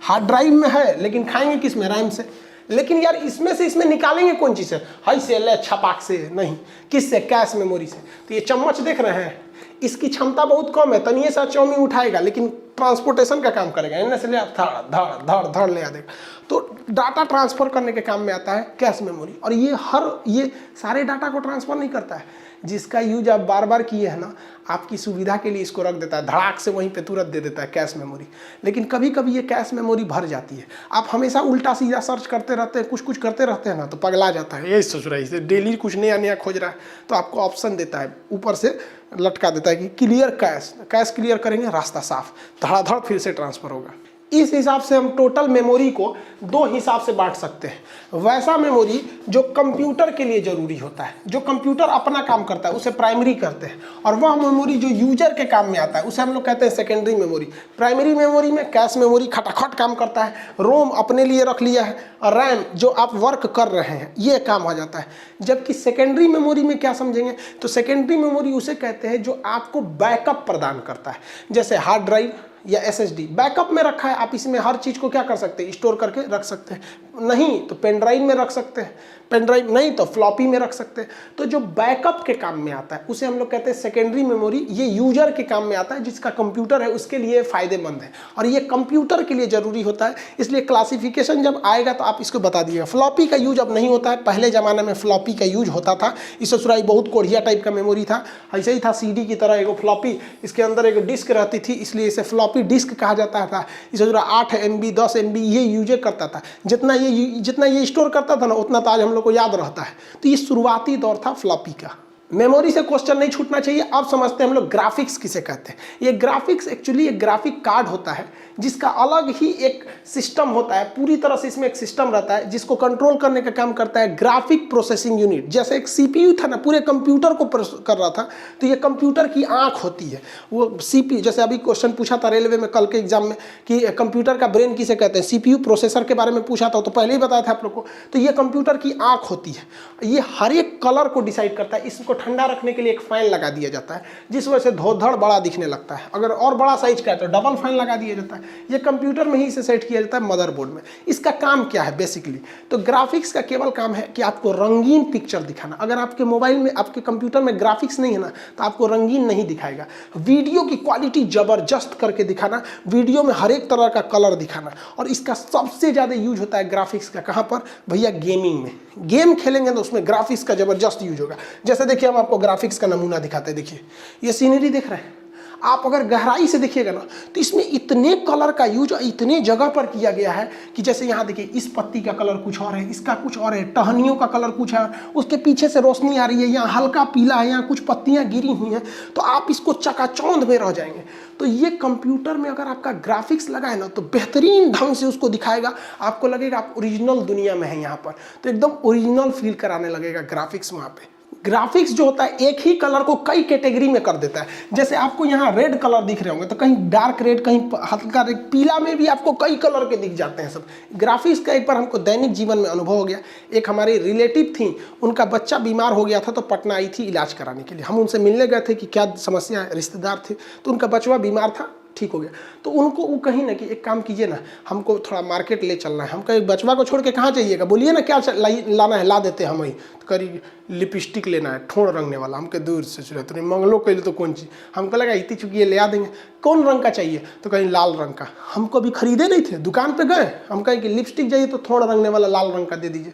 हार्ड ड्राइव में है लेकिन खाएंगे किस में, रैम से। लेकिन यार इसमें से इसमें निकालेंगे कौन चीज़ से, हाई से ले छपाक से नहीं, किससे, कैश मेमोरी से। तो ये चम्मच देख रहे हैं, इसकी क्षमता बहुत कम है, तनिए सा चाउमीन उठाएगा लेकिन ट्रांसपोर्टेशन का काम करेगा, इनमें से ले आप धड़ धड़ धड़ ले आ देगा। तो डाटा ट्रांसफर करने के काम में आता है कैश मेमोरी। और ये सारे डाटा को ट्रांसफर नहीं करता है, जिसका यूज आप बार बार किए हैं ना, आपकी सुविधा के लिए इसको रख देता है, धड़ाक से वहीं पे तुरंत दे देता है कैश मेमोरी। लेकिन कभी कभी ये कैश मेमोरी भर जाती है, आप हमेशा उल्टा सीधा सर्च करते रहते हैं, कुछ करते रहते हैं ना, तो पगला जाता है, यही सोच रहा है डेली कुछ नया नया खोज रहा है। तो आपको ऑप्शन देता है, ऊपर से लटका देता है कि क्लियर कैश क्लियर करेंगे, रास्ता साफ, धड़ाधड़ फिर से ट्रांसफर होगा। इस हिसाब से हम टोटल मेमोरी को दो हिसाब से बांट सकते हैं। वैसा मेमोरी जो कंप्यूटर के लिए जरूरी होता है, जो कंप्यूटर अपना काम करता है, उसे प्राइमरी कहते हैं। और वह मेमोरी जो यूजर के काम में आता है, उसे हम लोग कहते हैं सेकेंडरी मेमोरी। प्राइमरी मेमोरी में कैश मेमोरी खटाखट काम करता है, रोम अपने लिए रख लिया है, और रैम जो आप वर्क कर रहे हैं ये काम आ जाता है। जबकि सेकेंडरी मेमोरी में क्या समझेंगे, तो सेकेंडरी मेमोरी उसे कहते हैं जो आपको बैकअप प्रदान करता है। जैसे हार्ड ड्राइव या SSD बैकअप में रखा है, आप इसमें हर चीज़ को क्या कर सकते हैं, स्टोर करके रख सकते हैं। नहीं तो पेन ड्राइव में रख सकते हैं, पेन ड्राइव नहीं तो फ्लॉपी में रख सकते हैं। तो जो बैकअप के काम में आता है उसे हम लोग कहते हैं सेकेंडरी मेमोरी। ये यूजर के काम में आता है, जिसका कंप्यूटर है उसके लिए फ़ायदेमंद है, और ये कंप्यूटर के लिए ज़रूरी होता है। इसलिए क्लासिफिकेशन जब आएगा तो आप इसको बता दीजिएगा। फ्लॉपी का यूज अब नहीं होता है, पहले ज़माने में फ्लॉपी का यूज होता था। इस ससुराई बहुत कोढ़िया टाइप का मेमोरी था, ऐसे ही था CD की तरह एगो फ्लॉपी, इसके अंदर एक डिस्क रहती थी, इसलिए इसे फ्लॉपी डिस्क कहा जाता था। इस 8 MB 10 MB ये यूज करता था। जितना ये स्टोर करता था ना, उतना तो आज हम लोग को याद रहता है। तो ये शुरुआती दौर था फ्लॉपी का। मेमोरी से क्वेश्चन नहीं छूटना चाहिए। अब समझते हैं हम लोग ग्राफिक्स किसे कहते हैं। ये ग्राफिक्स एक्चुअली एक ग्राफिक कार्ड होता है, जिसका अलग ही एक सिस्टम होता है, पूरी तरह से इसमें एक सिस्टम रहता है जिसको कंट्रोल करने का काम करता है ग्राफिक प्रोसेसिंग यूनिट। जैसे एक CPU था ना, पूरे कंप्यूटर को कर रहा था, तो ये कंप्यूटर की आंख होती है। वो CPU, जैसे अभी क्वेश्चन पूछा था रेलवे में कल के एग्जाम में कि कंप्यूटर का ब्रेन किसे कहते हैं, CPU प्रोसेसर के बारे में पूछा था, तो पहले ही बताया था आप लोग को। तो ये कंप्यूटर की आंख होती है, ये हर एक कलर को डिसाइड करता है। इसको ठंडा रखने के लिए एक फैन लगा दिया जाता है, जिस वजह से धोधड़ बड़ा दिखने लगता है। अगर और बड़ा साइज का है तो डबल फैन लगा दिया जाता है। ये कंप्यूटर में ही इसे सेट किया जाता है, मदरबोर्ड में। इसका काम क्या है बेसिकली, तो ग्राफिक्स का केवल काम है कि आपको रंगीन पिक्चर दिखाना। अगर आपके मोबाइल में, आपके कंप्यूटर में ग्राफिक्स नहीं है ना, तो आपको रंगीन नहीं दिखाएगा। वीडियो की क्वालिटी जबरदस्त करके दिखाना, वीडियो में हर एक तरह का कलर दिखाना। और इसका सबसे ज़्यादा यूज होता है ग्राफिक्स का, कहाँ पर भैया, गेमिंग में। गेम खेलेंगे तो उसमें ग्राफिक्स का जबरदस्त यूज होगा। जैसे देखिए, हम आपको ग्राफिक्स का नमूना दिखाते हैं। देखिए ये सीनरी दिख रहा है, आप अगर गहराई से देखिएगा ना, तो इसमें इतने कलर का यूज इतने जगह पर किया गया है कि जैसे यहाँ देखिए, इस पत्ती का कलर कुछ और है, इसका कुछ और है, टहनियों का कलर कुछ है, उसके पीछे से रोशनी आ रही है, यहाँ हल्का पीला है, यहाँ कुछ पत्तियाँ गिरी हुई हैं, तो आप इसको चकाचौंध में रह जाएंगे। तो ये कंप्यूटर में अगर आपका ग्राफिक्स लगा है ना, तो बेहतरीन ढंग से उसको दिखाएगा। आपको लगेगा आप ओरिजिनल दुनिया में हैं यहाँ पर, तो एकदम ओरिजिनल फील कराने लगेगा ग्राफिक्स वहाँ पे। ग्राफिक्स जो होता है एक ही कलर को कई कैटेगरी में कर देता है। जैसे आपको यहाँ रेड कलर दिख रहे होंगे, तो कहीं डार्क रेड, कहीं हल्का रेड, पीला में भी आपको कई कलर के दिख जाते हैं सब। ग्राफिक्स का एक बार हमको दैनिक जीवन में अनुभव हो गया। एक हमारी रिलेटिव थी, उनका बच्चा बीमार हो गया था, तो पटना आई थी इलाज कराने के लिए। हम उनसे मिलने गए थे कि क्या समस्या है, रिश्तेदार थे, तो उनका बचवा बीमार था, ठीक हो गया। तो उनको वो कहीं ना कि एक काम कीजिए ना, हमको थोड़ा मार्केट ले चलना है। हम कहीं बचवा को छोड़ के कहाँ जाइएगा, बोलिए ना क्या लाना है, ला देते हैं हम वहीं। तो करी लिपस्टिक लेना है, ठोड़ रंगने वाला। हमके दूर से चुरा, तो मंगलो कैले तो कौन चीज़, हमको लगा इतनी चुकी ये ले आ देंगे। कौन रंग का चाहिए, तो कहीं लाल रंग का। हमको अभी खरीदे नहीं थे, दुकान पर गए, हम कहें कि लिपस्टिक चाहिए तो ठोड़ रंगने वाला लाल रंग का दे दीजिए।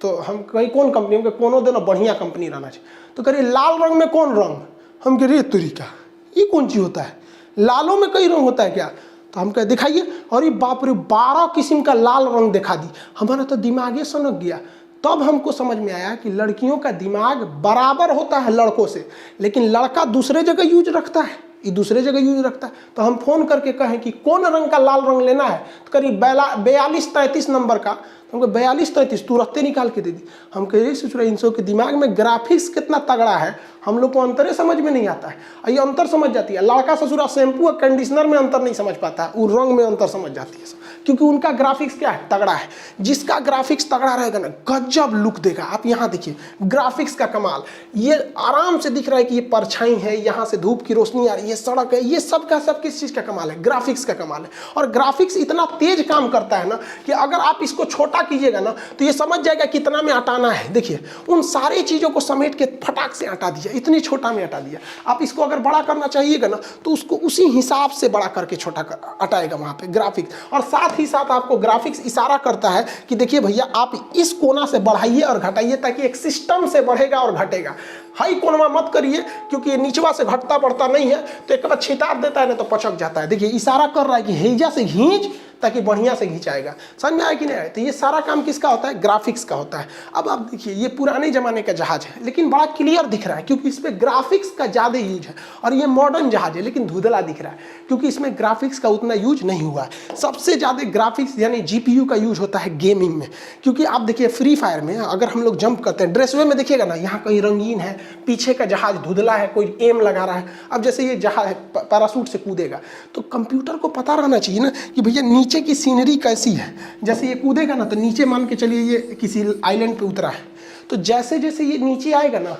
तो हम कहीं कौन कंपनी, हमको कोनो देना बढ़िया कंपनी रहना चाहिए। तो करिए लाल रंग में कौन रंग, हम कह रही तरीका ये कौन चीज़ होता है, लालों में कई रंग होता है क्या। तो हम कह दिखाइए, और ये बाप रे 12 किस्म का लाल रंग दिखा दी। हमारा तो दिमागे सनक गया। तब हमको समझ में आया कि लड़कियों का दिमाग बराबर होता है लड़कों से, लेकिन लड़का दूसरे जगह यूज रखता है, ये दूसरे जगह यूज रखता है। तो हम फोन करके कहें कि कौन रंग का लाल रंग लेना है, तो करीब 42-33 नंबर का, हमको 42-33 तुरंत निकाल के दे दी। हम कह रहे सोच रहे इनसो के दिमाग में ग्राफिक्स कितना तगड़ा है, हम लोग को अंतरे समझ में नहीं आता है। ये अंतर समझ जाती है। लड़का ससुरा शैम्पू और कंडीशनर में अंतर नहीं समझ पाता है, वो रंग में अंतर समझ जाती है। क्योंकि उनका ग्राफिक्स क्या है, तगड़ा है। जिसका ग्राफिक्स तगड़ा रहेगा ना, गजब लुक देगा। आप यहाँ देखिए ग्राफिक्स का कमाल, ये आराम से दिख रहा है कि ये परछाई है, यहाँ से धूप की रोशनी आ रही है, सड़क है, ये सब का सब किस चीज़ का कमाल है, ग्राफिक्स का कमाल है। और ग्राफिक्स इतना तेज काम करता है ना कि अगर आप इसको छोटा कीजिएगा ना तो ये समझ जाएगा कितना में हटाना है। देखिए उन सारी चीज़ों को समेट के फटाक से हटा दिया, इतनी छोटा में हटा दिया। आप इसको अगर बड़ा करना चाहिएगा ना तो उसको उसी हिसाब से बड़ा करके छोटा हटाएगा वहाँ पे ग्राफिक्स। और साथ ही साथ आपको ग्राफिक्स इशारा करता है कि देखिए भैया आप इस कोना से बढ़ाइए और घटाइए, ताकि एक सिस्टम से बढ़ेगा और घटेगा। हाई कोनवा मत करिए, क्योंकि ये नीचवा से घटता बढ़ता नहीं है तो एक बार छितार देता है ना तो पचक जाता है। देखिए इशारा कर रहा है कि हेजा से खींच ताकि बढ़िया से खींचाएगा। समझ में आया कि नहीं आया? तो ये सारा काम किसका होता है, ग्राफिक्स का होता है। अब आप देखिए ये पुराने जमाने का जहाज है लेकिन बड़ा क्लियर दिख रहा है क्योंकि इस पर ग्राफिक्स का ज़्यादा यूज है। और ये मॉडर्न जहाज है लेकिन धुंधला दिख रहा है क्योंकि इसमें ग्राफिक्स का उतना यूज नहीं हुआ है। सबसे ज़्यादा ग्राफिक्स यानी GPU का यूज होता है गेमिंग में, क्योंकि आप देखिए फ्री फायर में अगर हम लोग जंप करते हैं, ड्रेसवे में देखिएगा ना, यहाँ कहीं रंगीन है, पीछे का जहाज धुंधला है, कोई एम लगा रहा है। अब जैसे ये जहाज पैराशूट से कूदेगा तो कंप्यूटर को पता रहना चाहिए ना कि भैया नीचे की सीनरी कैसी है। जैसे ये कूदेगा ना तो नीचे मान के चलिए ये किसी आइलैंड पे उतरा है, तो जैसे जैसे ये नीचे आएगा ना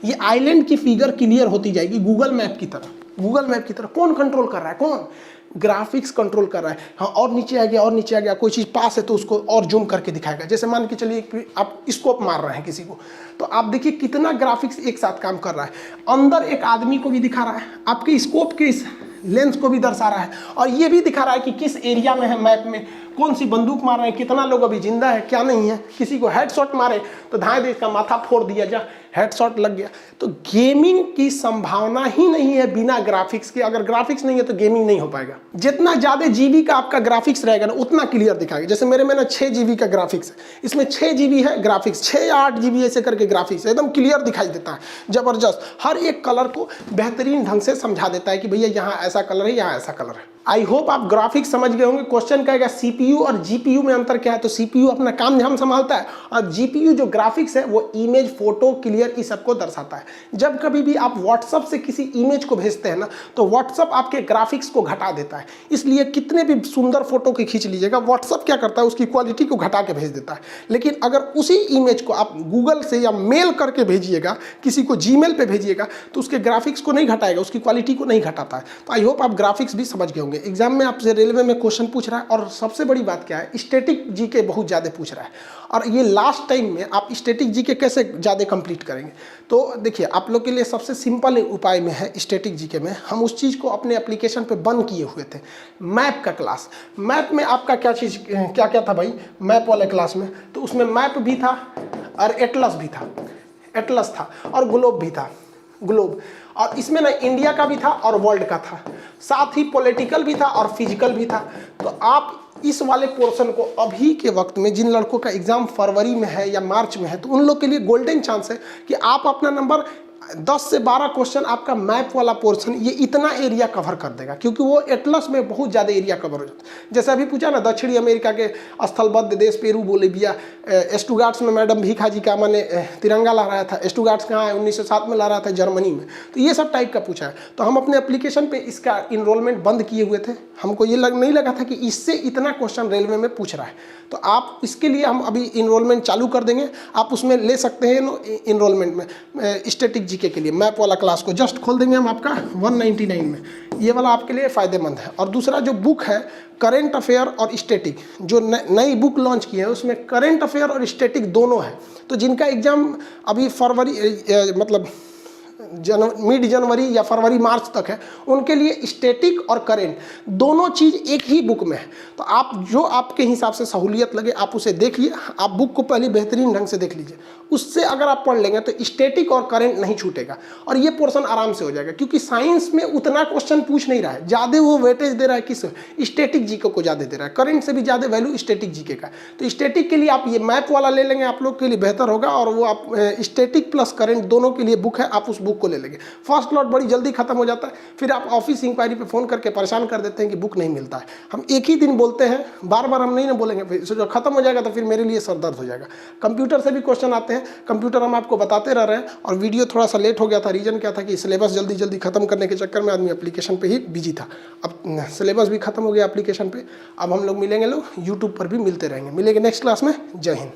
ये आइलैंड की फिगर क्लियर होती जाएगी गूगल मैप की तरह। गूगल मैप की तरह कौन कंट्रोल कर रहा है, कौन, ग्राफिक्स कंट्रोल कर रहा है। हाँ और नीचे आ गया और नीचे आ गया, कोई चीज़ पास है तो उसको और जूम करके दिखाएगा। जैसे मान के चलिए आप स्कोप मार रहे हैं किसी को, तो आप देखिए कितना ग्राफिक्स एक साथ काम कर रहा है। अंदर एक आदमी को भी दिखा रहा है, आपके स्कोप के इस लेंस को भी दर्शा रहा है, और ये भी दिखा रहा है कि किस एरिया में है मैप में, कौन सी बंदूक मार रहे हैं, कितना लोग अभी जिंदा है क्या नहीं है। किसी को हेडशॉट मारे तो धाए दे इसका माथा फोड़ दिया, जा हेडशॉट लग गया। तो गेमिंग की संभावना ही नहीं है बिना ग्राफिक्स के। अगर ग्राफिक्स नहीं है तो गेमिंग नहीं हो पाएगा। जितना ज़्यादा GB का आपका ग्राफिक्स रहेगा ना उतना क्लियर दिखाएगा। जैसे मेरे में ना 6 GB का ग्राफिक्स है, इसमें 6 GB है ग्राफिक्स, 6 या 8 GB ऐसे करके ग्राफिक्स एकदम क्लियर दिखाई देता है, जबरदस्त। हर एक कलर को बेहतरीन ढंग से समझा देता है कि भैया यहाँ ऐसा कलर है, यहाँ ऐसा कलर है। आई होप आप ग्राफिक्स समझ गए होंगे। क्वेश्चन कहेगा CPU और GPU में अंतर क्या है, तो CPU अपना काम धाम संभालता है और GPU जो ग्राफिक्स है वो इमेज, फोटो, क्लियर इस सबको दर्शाता है। जब कभी भी आप व्हाट्सअप से किसी इमेज को भेजते हैं ना तो व्हाट्सअप आपके ग्राफिक्स को घटा देता है। इसलिए कितने भी सुंदर फोटो की खींच लीजिएगा, व्हाट्सअप क्या करता है उसकी क्वालिटी को घटा के भेज देता है। लेकिन अगर उसी इमेज को आप गूगल से या मेल करके भेजिएगा, किसी को Gmail पे भेजिएगा, तो उसके ग्राफिक्स को नहीं घटाएगा, उसकी क्वालिटी को नहीं घटाता है। तो आई होप आप ग्राफिक्स भी समझ गए होंगे। एग्जाम में आपसे रेलवे में क्वेश्चन पूछ रहा है, और सबसे बड़ी बात क्या है, स्टैटिक जीके बहुत ज़्यादा पूछ रहा है। और ये लास्ट टाइम में आप स्टैटिक जीके कैसे ज़्यादा कंप्लीट करेंगे, तो देखिए आप लोग के लिए सबसे सिंपल उपाय में है स्टैटिक जीके में, हम उस चीज़ को अपने एप्लीकेशन पे बंद किए हुए थे, मैप का क्लास। मैप में आपका क्या चीज़ क्या क्या था भाई, मैप वाले क्लास में, तो उसमें मैप भी था और एटलस भी था, एटलस था और ग्लोब भी था, ग्लोब। और इसमें ना इंडिया का भी था और वर्ल्ड का था, साथ ही पॉलिटिकल भी था और फिजिकल भी था। तो आप इस वाले पोर्शन को अभी के वक्त में, जिन लड़कों का एग्जाम फरवरी में है या मार्च में है, तो उन लोग के लिए गोल्डन चांस है कि आप अपना नंबर 10 से 12 क्वेश्चन आपका मैप वाला पोर्शन ये इतना एरिया कवर कर देगा, क्योंकि वो एटलस में बहुत ज़्यादा एरिया कवर हो जाता है। जैसे अभी पूछा ना दक्षिणी अमेरिका के स्थलबद्ध देश पेरू, बोलीविया, स्टुगार्ट्स में मैडम भीखा जी का मैंने तिरंगा लहराया था, स्टुगार्ट्स कहाँ है, 1907 में लहराया था जर्मनी में। तो ये सब टाइप का पूछा है। तो हम अपने एप्लीकेशन पर इसका इनरोलमेंट बंद किए हुए थे, हमको ये नहीं लगा था कि इससे इतना क्वेश्चन रेलवे में पूछ रहा है। तो आप इसके लिए हम अभी इनरोलमेंट चालू कर देंगे, आप उसमें ले सकते हैं इनरोलमेंट में स्टैटिक जीके के लिए। मैप वाला क्लास को जस्ट खोल देंगे हम आपका 199 में, ये वाला आपके लिए फ़ायदेमंद है। और दूसरा जो बुक है करेंट अफेयर और स्टैटिक, जो नई बुक लॉन्च की है उसमें करेंट अफेयर और स्टैटिक दोनों है। तो जिनका एग्ज़ाम अभी फरवरी मतलब मिड जनवरी या फरवरी मार्च तक है, उनके लिए स्टैटिक और करेंट दोनों चीज़ एक ही बुक में है। तो आप जो आपके हिसाब से सहूलियत लगे आप उसे देखिए। आप बुक को पहले बेहतरीन ढंग से देख लीजिए, उससे अगर आप पढ़ लेंगे तो स्टैटिक और करेंट नहीं छूटेगा और ये पोर्शन आराम से हो जाएगा। क्योंकि साइंस में उतना क्वेश्चन पूछ नहीं रहा है, ज़्यादा वो वेटेज दे रहा है किस स्टैटिक जीके को ज़्यादा दे रहा है, करेंट से भी ज़्यादा वैल्यू स्टैटिक जीके का। तो स्टैटिक के लिए आप ये मैप वाला ले लेंगे, आप लोग के लिए बेहतर होगा। और वो आप स्टैटिक प्लस करेंट दोनों के लिए बुक है, आप उस बुक को ले लेंगे। फर्स्ट लॉट बड़ी जल्दी खत्म हो जाता है, फिर आप ऑफिस इंक्वायरी पे फ़ोन करके परेशान कर देते हैं कि बुक नहीं मिलता है। हम एक ही दिन बोलते हैं, बार बार हम नहीं ना बोलेंगे, फिर जो खत्म हो जाएगा तो फिर मेरे लिए सर दर्द हो जाएगा। कंप्यूटर से भी क्वेश्चन आते हैं हैं, कंप्यूटर हम आपको बताते रह रहे हैं। और वीडियो थोड़ा सा लेट हो गया था, रीज़न क्या था कि सिलेबस जल्दी जल्दी खत्म करने के चक्कर में आदमी एप्लीकेशन पे ही बिजी था। अब सिलेबस भी खत्म हो गया एप्लीकेशन पे, अब हम लोग मिलेंगे, लोग यूट्यूब पर भी मिलते रहेंगे। मिलेंगे नेक्स्ट क्लास में। जय हिंद।